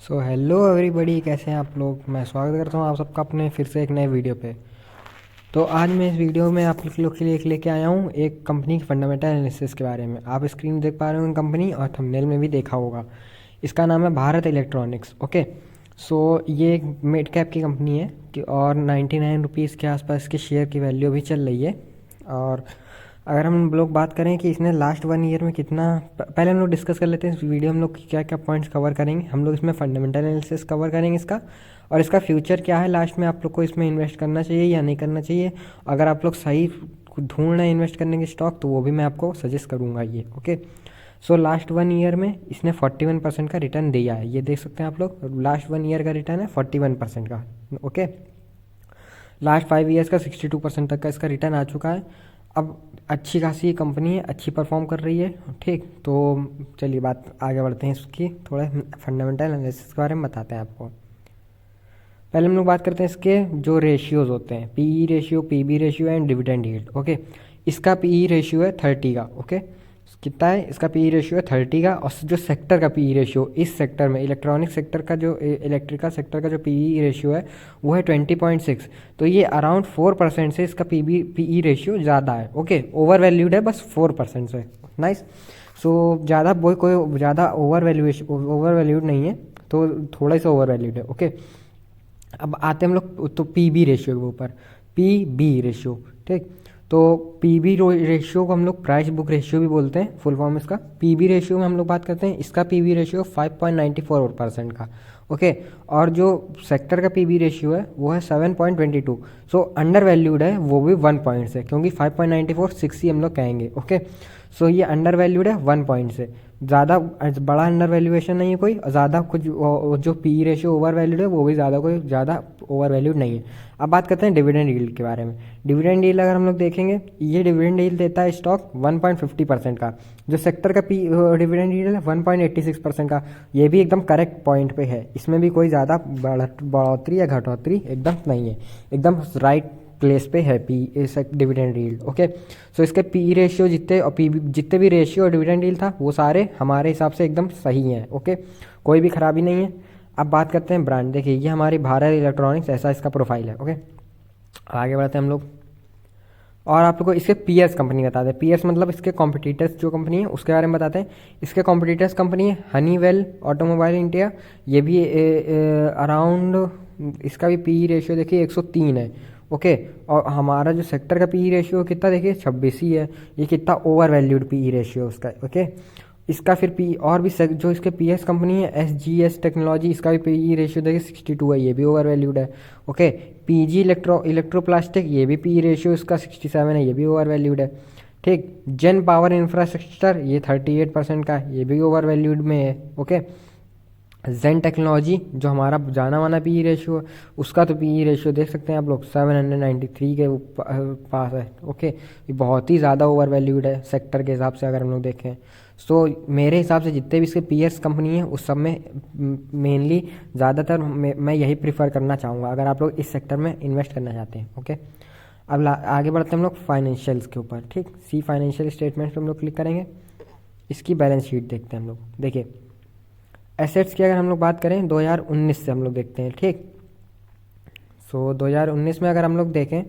So hello everybody, कैसे हैं आप लोग। मैं स्वागत करता हूं आप सबका अपने फिर से एक नए वीडियो पे। तो आज मैं इस वीडियो में आप लोग के लिए लेके आया हूं एक कंपनी की फंडामेंटल एनालिसिस के बारे में। आप स्क्रीन देख पा रहे हो कंपनी, और थंबनेल में भी देखा होगा। इसका नाम है भारत इलेक्ट्रॉनिक्स। ओके, सो ये एक मिड कैप की कंपनी है और 99 रुपीज़ के आसपास के शेयर की वैल्यू भी चल रही है। और अगर हम लोग बात करें कि इसने लास्ट 1 ईयर में कितना, पहले हम लोग डिस्कस कर लेते हैं इस वीडियो में हम लोग क्या क्या पॉइंट्स कवर करेंगे। हम लोग इसमें फंडामेंटल एनालिसिस कवर करेंगे इसका, और इसका फ्यूचर क्या है, लास्ट में आप लोग को इसमें इन्वेस्ट करना चाहिए या नहीं करना चाहिए। अगर आप लोग सही ढूंढ रहे हैं इन्वेस्ट करने के स्टॉक, तो वो भी मैं आपको सजेस्ट करूँगा ये। ओके, सो लास्ट 1 ईयर में इसने 41% का रिटर्न दिया है। ये देख सकते हैं आप लोग, लास्ट 1 ईयर का रिटर्न है 41% का। ओके, लास्ट 5 ईयर्स का 62% तक का इसका रिटर्न आ चुका है। अब अच्छी खासी कंपनी है, अच्छी परफॉर्म कर रही है। ठीक, तो चलिए बात आगे बढ़ते हैं इसकी, थोड़ा फंडामेंटल एनालिसिस के बारे में बताते हैं आपको। पहले हम लोग बात करते हैं इसके जो रेशियोज होते हैं, PE ratio, PB ratio and dividend yield. Okay, इसका पीई रेशियो है 30 का। ओके, कितना है इसका पीई रेशियो है 30 का। और जो सेक्टर का पीई रेशियो, इस सेक्टर में इलेक्ट्रॉनिक सेक्टर का जो इलेक्ट्रिकल सेक्टर का जो पीई रेशियो है वो है 20.6। तो ये अराउंड 4% से इसका पीई रेशियो ज़्यादा है। ओके, ओवर वैल्यूड है बस 4% से। नाइस। सो ज़्यादा कोई ज़्यादा ओवर वैल्यूड नहीं है, तो थोड़ा सा ओवर वैल्यूड है। ओके, अब आते हैं हम लोग तो पीबी रेशियो के ऊपर। पीबी रेशियो, ठीक, तो पीबी रेशियो को हम लोग प्राइस बुक रेशियो भी बोलते हैं, फुल फॉर्म इसका। पीबी रेशियो में हम लोग बात करते हैं, इसका पीबी रेशियो 5.94% का। ओके, और जो सेक्टर का पीबी रेशियो है वो है 7.22। सो अंडर वैल्यूड है वो भी 1 पॉइंट से, क्योंकि 5.94 6 ही हम लोग कहेंगे। ओके, सो ये अंडर वैल्यूड है 1 पॉइंट से। ज़्यादा बड़ा अंडर वैल्यूएशन नहीं है कोई, ज़्यादा कुछ जो पी रेशियो ओवर वैल्यूड है वो भी ज़्यादा ओवर वैल्यूड नहीं है। अब बात करते हैं डिविडेंड यील्ड के बारे में। डिविडेंड यील्ड अगर हम लोग देखेंगे, ये डिविडेंड यील्ड देता है स्टॉक 1.50% का। जो सेक्टर का डिविडेंड यील्ड है 1.86% का। ये भी एकदम करेक्ट पॉइंट पे है, इसमें भी कोई ज़्यादा बढ़ोतरी या घटोतरी एकदम नहीं है, एकदम राइट प्लेस पे है पी डिविडेंड यील्ड। ओके, सो इसके पी रेशियो जितने और पी जितने भी रेशियो और डिविडेंड यील्ड था वो सारे हमारे हिसाब से एकदम सही हैं। ओके, कोई भी खराबी नहीं है। अब बात करते हैं ब्रांड। देखिए ये हमारी भारत इलेक्ट्रॉनिक्स, ऐसा इसका प्रोफाइल है। ओके, आगे बढ़ते हैं हम लोग, और आप लोग को इसके पीएस कंपनी बता दें। पीएस मतलब इसके कॉम्पिटिटर्स जो कंपनी है उसके बारे में बताते हैं। इसके कॉम्पिटिटर्स कंपनी है हनीवेल ऑटोमोबाइल इंडिया। ये भी अराउंड, इसका भी पी रेशियो देखिए 103 है। ओके, और हमारा जो सेक्टर का पी रेशियो कितना देखिए 26 ही है। ये कितना ओवर वैल्यूड पी रेशियो उसका। ओके, इसका फिर पी और भी जो इसके पीएस कंपनी है एसजीएस टेक्नोलॉजी, इसका भी पी रेशियो देखिए 62 है, ये भी ओवर वैल्यूड है। ओके, पीजी इलेक्ट्रोप्लास्टिक, ये भी पी रेशियो इसका 67 है, ये भी ओवर वैल्यूड है। ठीक, जेन पावर इंफ्रास्ट्रक्चर ये 38% का, ये भी ओवर वैल्यूड में है। ओके, जेन टेक्नोलॉजी जो हमारा जाना माना पी रेशियो है, उसका तो पी रेशियो देख सकते हैं आप लोग 793 के पास है। ओके, ये बहुत ही ज़्यादा ओवर वैल्यूड है सेक्टर के हिसाब से अगर हम लोग देखें। सो मेरे हिसाब से जितने भी इसके पीएस कंपनी है उस सब में मेनली ज़्यादातर मैं यही प्रीफर करना चाहूँगा अगर आप लोग इस सेक्टर में इन्वेस्ट करना चाहते हैं। ओके, अब आगे बढ़ते हैं हम लोग फाइनेंशियल्स के ऊपर। ठीक, सी फाइनेंशियल स्टेटमेंट्स पे हम लोग क्लिक करेंगे। इसकी बैलेंस शीट देखते हैं हम लोग। देखिए एसेट्स की अगर हम लोग बात करें 2019 से हम लोग देखते हैं। ठीक, सो 2019 में अगर हम लोग देखें,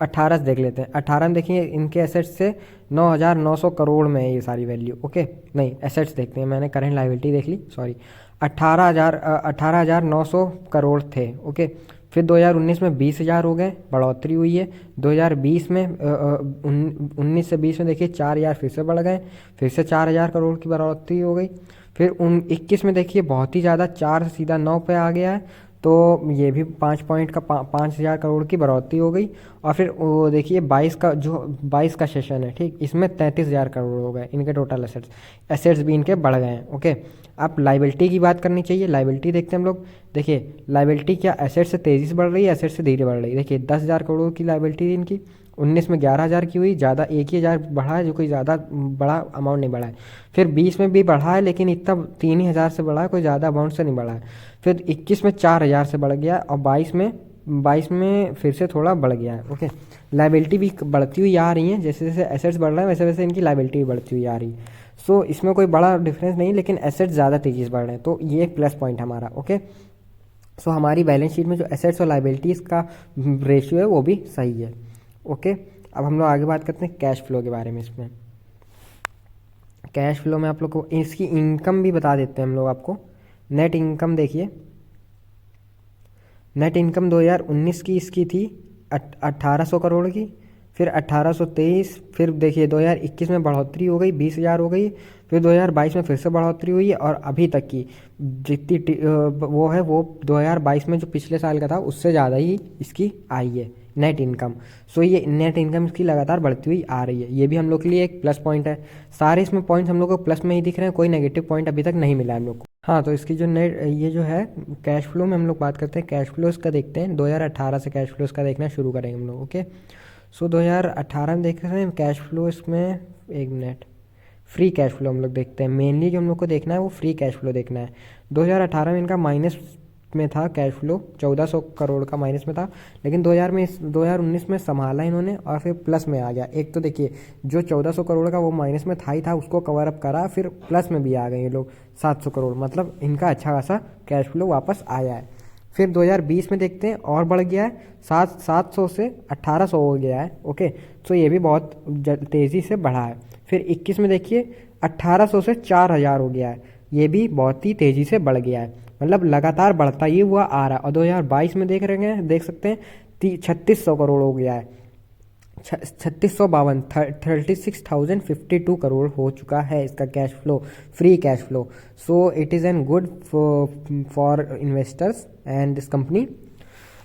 18 से देख लेते हैं। 18 में देखिए इनके एसेट्स से 9,900 करोड़ में है ये सारी वैल्यू। ओके, नहीं एसेट्स देखते हैं, मैंने करेंट लायबिलिटी देख ली, सॉरी। 18,900 करोड़ थे। ओके, फिर 2019 में 20,000 हो गए, बढ़ोतरी हुई है। 2020 में 19 से 20 में देखिए 4,000 फिर से बढ़ गए, फिर से 4,000 करोड़ की बढ़ोतरी हो गई। फिर 21 में देखिए बहुत ही ज़्यादा, 4 से सीधा 9 पे आ गया है, तो ये भी 5 पॉइंट का 5,000 करोड़ की बढ़ोतरी हो गई। और फिर वो देखिए 22 का सेशन है। ठीक, इसमें 33,000 करोड़ हो गए इनके टोटल एसेट्स भी इनके बढ़ गए हैं। ओके, अब लाइबिलिटी की बात करनी चाहिए। लाइबिलिटी देखते हैं हम लोग। देखिए लाइबिलिटी क्या एसेट से तेज़ी से बढ़ रही है, एसेट से धीरे बढ़ रही है। देखिए 10,000 करोड़ की लाइबिलिटी थी इनकी, 19 में 11,000 की हुई, ज़्यादा 1,000 बढ़ा है, जो कोई ज़्यादा बड़ा अमाउंट नहीं बढ़ा है। फिर 20 में भी बढ़ा है, लेकिन इतना 3,000 से बढ़ा है, कोई ज़्यादा अमाउंट से नहीं बढ़ा है। फिर 21 में 4,000 से बढ़ गया, और 22 में 22 में फिर से थोड़ा बढ़ गया है। ओके, लाइबिलिटी भी बढ़ती हुई आ रही है, जैसे जैसे एसेट्स बढ़ रहे हैं वैसे वैसे इनकी लाइबिलिटी भी बढ़ती हुई आ रही है। सो इसमें कोई बड़ा डिफरेंस नहीं, लेकिन एसेट्स ज़्यादा तेज़ी से बढ़ रहे हैं, तो ये एक प्लस पॉइंट हमारा। ओके, सो हमारी बैलेंस शीट में जो एसेट्स और लाइबिलिटीज़ का रेशियो है वो भी सही है। ओके, अब हम लोग आगे बात करते हैं कैश फ्लो के बारे में। इसमें कैश फ्लो में आप लोग को इसकी इनकम भी बता देते हैं हम लोग आपको। नेट इनकम देखिए, नेट इनकम 2019 की इसकी थी 1800 करोड़ की, फिर 1823, फिर देखिए 2021 में बढ़ोतरी हो गई 20,000 हो गई, फिर 2022 में फिर से बढ़ोतरी हुई है, और अभी तक की जितनी वो है वो 2022 में जो पिछले साल का था उससे ज़्यादा ही इसकी आई है नेट इनकम। सो ये नेट इनकम इसकी लगातार बढ़ती हुई आ रही है, ये भी हम लोग के लिए एक प्लस पॉइंट है। सारे इसमें पॉइंट्स हम लोग को प्लस में ही दिख रहे हैं, कोई नेगेटिव पॉइंट अभी तक नहीं मिला हम लोग को। हाँ, तो इसकी जो नेट ये जो है कैश फ्लो में हम लोग बात करते हैं, कैश फ्लोज का देखते हैं। 2018 से कैश फ्लोज का देखना शुरू करेंगे हम लोग। ओके, सो 2018 में देख रहे हैं कैश फ्लो, इसमें एक मिनट, फ्री कैश फ्लो हम लोग देखते हैं। मेनली जो हम लोग को देखना है वो फ्री कैश फ्लो देखना है। 2018 में इनका माइनस में था कैश फ्लो, 1400 करोड़ का माइनस में था, लेकिन 2019 में संभाला इन्होंने और फिर प्लस में आ गया। एक तो देखिए जो 1400 करोड़ का वो माइनस में था ही था, उसको कवर अप करा, फिर प्लस में भी आ गए ये लोग 700 करोड़, मतलब इनका अच्छा खासा कैश फ्लो वापस आया है। फिर 2020 में देखते हैं और बढ़ गया है, 700 से 1800 हो गया है। ओके, तो ये भी बहुत तेज़ी से बढ़ा है। फिर 21 में देखिए 1800 से 4000 हो गया है, ये भी बहुत ही तेज़ी से बढ़ गया है, मतलब लगातार बढ़ता ही हुआ आ रहा है। और 2022 में देख सकते हैं 3600 करोड़ हो गया है, 3652 36,052 करोड़ हो चुका है इसका cash flow, free cash flow. So it is an good for investors and this company.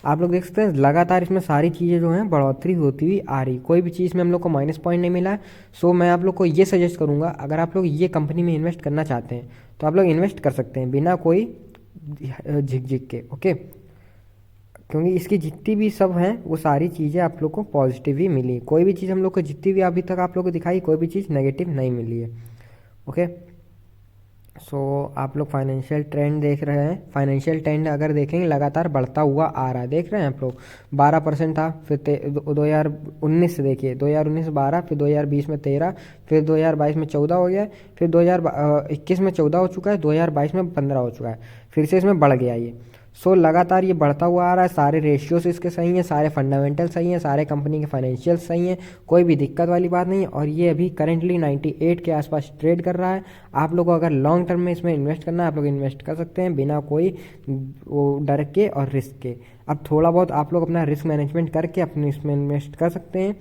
आप लोग देख सकते हैं लगातार इसमें सारी चीज़ें जो हैं बढ़ोतरी होती हुई आ रही, कोई भी चीज़ में हम लोग को माइनस पॉइंट नहीं मिला है। सो मैं आप लोग को ये सजेस्ट करूँगा, अगर आप लोग ये कंपनी में इन्वेस्ट करना चाहते हैं तो आप लोग इन्वेस्ट कर सकते हैं बिना कोई झिक के। ओके, क्योंकि इसकी जितनी भी सब हैं वो सारी चीज़ें आप लोग को पॉजिटिव ही मिली, कोई भी चीज़ हम लोग को जितनी भी अभी तक आप लोग को दिखाई कोई भी चीज़ नेगेटिव नहीं मिली है। ओके, सो आप लोग फाइनेंशियल ट्रेंड देख रहे हैं, फाइनेंशियल ट्रेंड अगर देखेंगे लगातार बढ़ता हुआ आ रहा है, देख रहे हैं आप लोग 12% था, फिर 2019 से देखिए 2019 12, फिर 2020 में 13, फिर 2022 में 14 हो गया, फिर 2021 में 14 हो चुका है, 2022 में 15 हो चुका है, फिर से इसमें बढ़ गया ये। सो लगातार ये बढ़ता हुआ आ रहा है, सारे रेशियोस इसके सही हैं, सारे फंडामेंटल सही हैं, सारे कंपनी के फाइनेंशियल सही हैं, कोई भी दिक्कत वाली बात नहीं है। और ये अभी करेंटली 98 के आसपास ट्रेड कर रहा है। आप लोगों को अगर लॉन्ग टर्म में इसमें इन्वेस्ट करना है आप लोग इन्वेस्ट कर सकते हैं बिना कोई वो डर के और रिस्क के। अब थोड़ा बहुत आप लोग अपना रिस्क मैनेजमेंट करके अपने इसमें इन्वेस्ट कर सकते हैं।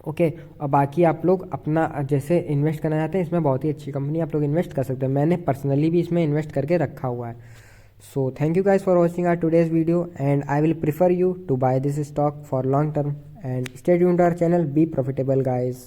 ओके, और बाकी आप लोग अपना जैसे इन्वेस्ट करना चाहते हैं, इसमें बहुत ही अच्छी कंपनी आप लोग इन्वेस्ट कर सकते हैं, मैंने पर्सनली भी इसमें इन्वेस्ट करके रखा हुआ है। So thank you guys for watching our today's video, and I will prefer you to buy this stock for long term, and stay tuned to our channel. Be profitable guys.